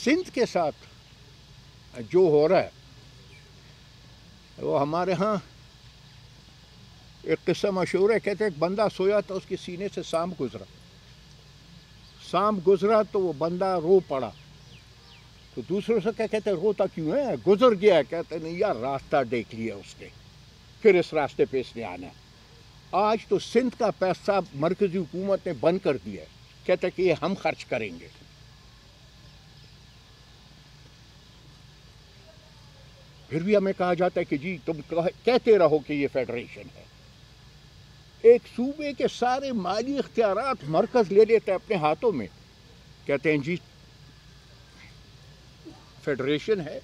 سندھ کے ساتھ جو ہو رہا ہے وہ ہمارے ہاں ایک قصہ مشہور ہے، کہتے ہیں ایک بندہ سویا تو اس کے سینے سے سانپ گزرا تو وہ بندہ رو پڑا، تو دوسروں سے کیا کہتے ہیں روتا کیوں ہے، گزر گیا ہے، کہتے نہیں یار راستہ دیکھ لیا اس نے، پھر اس راستے پہ اس نے آنا ہے۔ آج تو سندھ کا پیسہ مرکزی حکومت نے بند کر دیا ہے، کہتے کہ یہ ہم خرچ کریں گے۔ پھر بھی ہمیں کہا جاتا ہے کہ جی تم کہتے رہو کہ یہ فیڈریشن ہے۔ ایک صوبے کے سارے مالی اختیارات مرکز لے لیتا ہے اپنے ہاتھوں میں، کہتے ہیں جی فیڈریشن ہے۔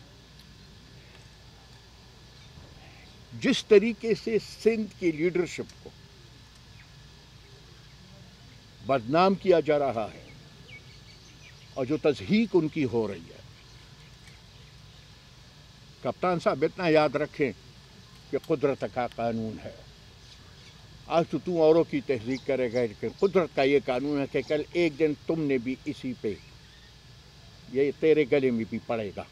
جس طریقے سے سندھ کی لیڈرشپ کو بدنام کیا جا رہا ہے اور جو تضحیق ان کی ہو رہی ہے، کپتان صاحب اتنا یاد رکھیں کہ قدرت کا قانون ہے۔ آج تو اوروں کی تحقیق کرے گا کہ قدرت کا یہ قانون ہے کہ کل ایک دن تم نے بھی اسی پہ، یہ تیرے گلے میں بھی پڑے گا۔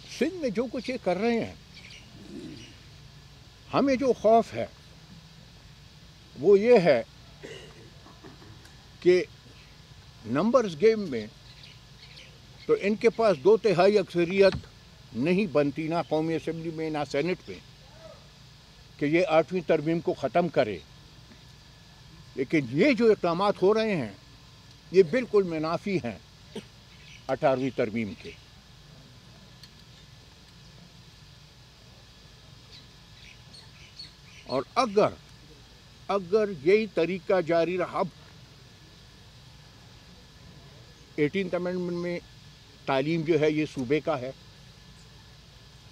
سندھ میں جو کچھ یہ کر رہے ہیں، ہمیں جو خوف ہے وہ یہ ہے کہ نمبرز گیم میں تو ان کے پاس 2/3 اکثریت نہیں بنتی، نہ قومی اسمبلی میں نہ سینٹ میں، کہ یہ 8ویں ترمیم کو ختم کرے۔ لیکن یہ جو اقدامات ہو رہے ہیں یہ بالکل منافی ہیں 18ویں ترمیم کے۔ اور اگر یہی طریقہ جاری رہا، 18th امینڈمنٹ میں تعلیم جو ہے یہ صوبے کا ہے،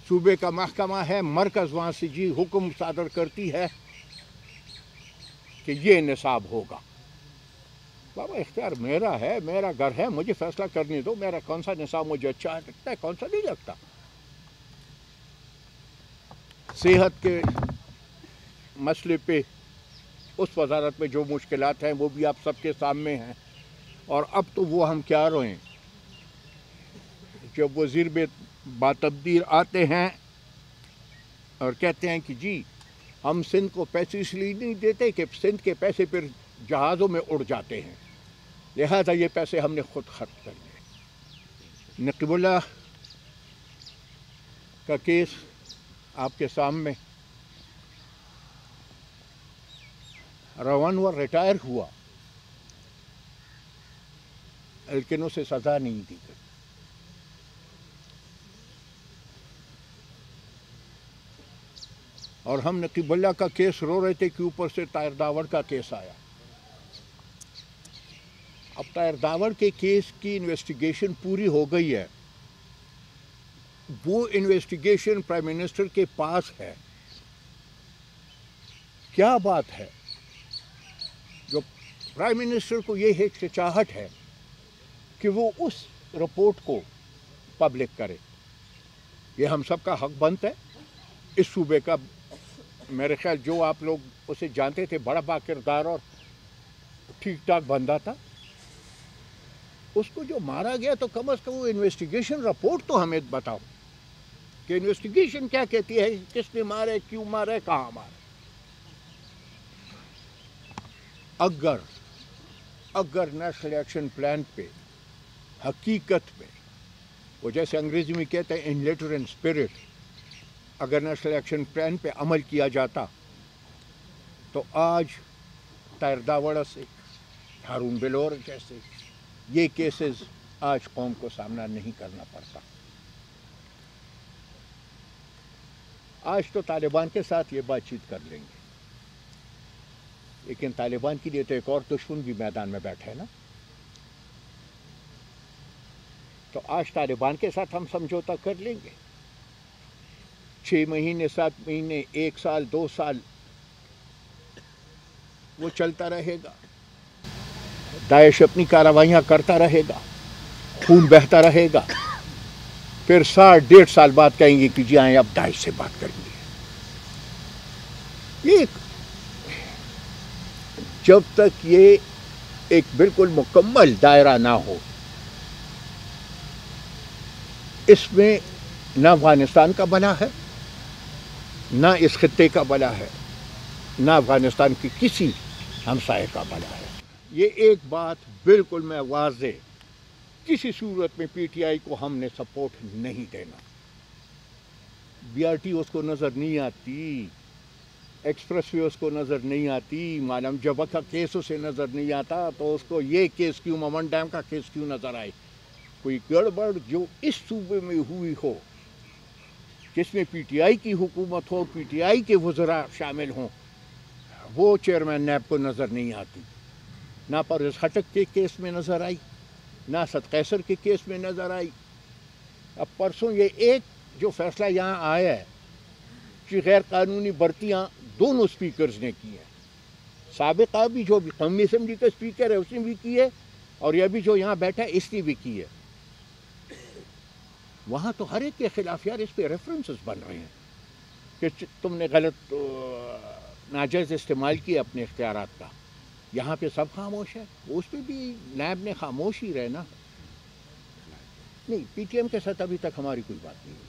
صوبے کا محکمہ ہے، مرکز وہاں سے جی حکم صادر کرتی ہے کہ یہ نصاب ہوگا۔ بابا اختیار میرا ہے، میرا گھر ہے، مجھے فیصلہ کرنے دو، میرا کون سا نصاب مجھے اچھا لگتا ہے کون سا نہیں لگتا۔ صحت کے مسئلے پہ اس وزارت میں جو مشکلات ہیں وہ بھی آپ سب کے سامنے ہیں، اور اب تو وہ ہم کیا روئیں جب وزیر باتبدیر آتے ہیں اور کہتے ہیں کہ جی ہم سندھ کو پیسے اس لیے نہیں دیتے کہ سندھ کے پیسے پھر جہازوں میں اڑ جاتے ہیں، لہذا یہ پیسے ہم نے خود خرچ کر لیے۔ نقیب اللہ کا کیس آپ کے سامنے، روانور ریٹائر ہوا لیکن اسے سزا نہیں دی گئی۔ اور ہم نقیب اللہ کا کیس رو رہے تھے کہ اوپر سے طاہر داوڑ کا کیس آیا۔ اب طاہر داوڑ کے کیس کی انویسٹیگیشن پوری ہو گئی ہے، وہ انویسٹیگیشن پرائم منسٹر کے پاس ہے۔ کیا بات ہے جو پرائم منسٹر کو یہ ہچکچاہٹ ہے کہ وہ اس رپورٹ کو پبلک کرے، یہ ہم سب کا حق بنتا ہے۔ اس صوبے کا میرے خیال جو آپ لوگ اسے جانتے تھے بڑا باکردار اور ٹھیک ٹھاک بندہ تھا، اس کو جو مارا گیا تو کم از کم وہ انویسٹیگیشن رپورٹ تو ہمیں بتاؤ کہ انویسٹیگیشن کیا کہتی ہے، کس نے مارے، کیوں مارے، کہاں مارے۔ اگر نیشنل ایکشن پلان پہ حقیقت میں وہ جیسے انگریزی میں کہتے ہیں ان لیٹر اینڈ اسپرٹ، اگر نیشنل ایکشن پلان پہ عمل کیا جاتا تو آج طاہر داوڑ سے، ہارون بلور جیسے یہ کیسز آج قوم کو سامنا نہیں کرنا پڑتا۔ آج تو طالبان کے ساتھ یہ بات چیت کر لیں گے، لیکن طالبان کے لیے تو ایک اور دشمن بھی میدان میں بیٹھا ہے نا۔ تو آج طالبان کے ساتھ ہم سمجھوتا کر لیں گے، 6 مہینے 7 مہینے 1 سال 2 سال وہ چلتا رہے گا، داعش اپنی کارروائیاں کرتا رہے گا، خون بہتا رہے گا، پھر 1.5 سال بعد کہیں گے کہ جی آئیں اب داعش سے بات کریں گے۔ یہ جب تک یہ ایک بالکل مکمل دائرہ نہ ہو. اس میں نہ افغانستان کا بلا ہے، نہ اس خطے کا بلا ہے، نہ افغانستان کی کسی ہمسائے کا بلا ہے. یہ ایک بات بالکل میں واضح، کسی صورت میں پی ٹی آئی کو ہم نے سپورٹ نہیں دینا. بی آر ٹی اس کو نظر نہیں آتی، ایکسپریس وے اس کو نظر نہیں آتی، معلوم جبہ کا کیس اسے نظر نہیں آتا، تو اس کو یہ کیس کیوں، ممن ڈیم کا کیس کیوں نظر آئے؟ کوئی گڑبڑ جو اس صوبے میں ہوئی ہو، جس میں پی ٹی آئی کی حکومت ہو، پی ٹی آئی کے وزراء شامل ہوں، وہ چیئرمین نیب کو نظر نہیں آتی. نہ پرویز خٹک کے کیس میں نظر آئی، نہ اسد قیصر کے کیس میں نظر آئی. اب پرسوں یہ ایک جو فیصلہ یہاں آیا ہے کہ غیر قانونی بھرتیاں دونوں اسپیکرز نے کی ہیں. سابقہ بھی جو قومی اسمبلی کا اسپیکر ہے اس نے بھی کی ہے، اور یہ بھی جو یہاں بیٹھا ہے اس نے بھی کی ہے. وہاں تو ہر ایک کے خلاف یار اس پہ ریفرنسز بن رہے ہیں کہ تم نے غلط ناجائز استعمال کیا اپنے اختیارات کا. یہاں پہ سب خاموش ہے، اس پہ بھی نیب نے خاموش ہی رہنا. نہیں، پی ٹی ایم کے ساتھ ابھی تک ہماری کوئی بات نہیں ہے.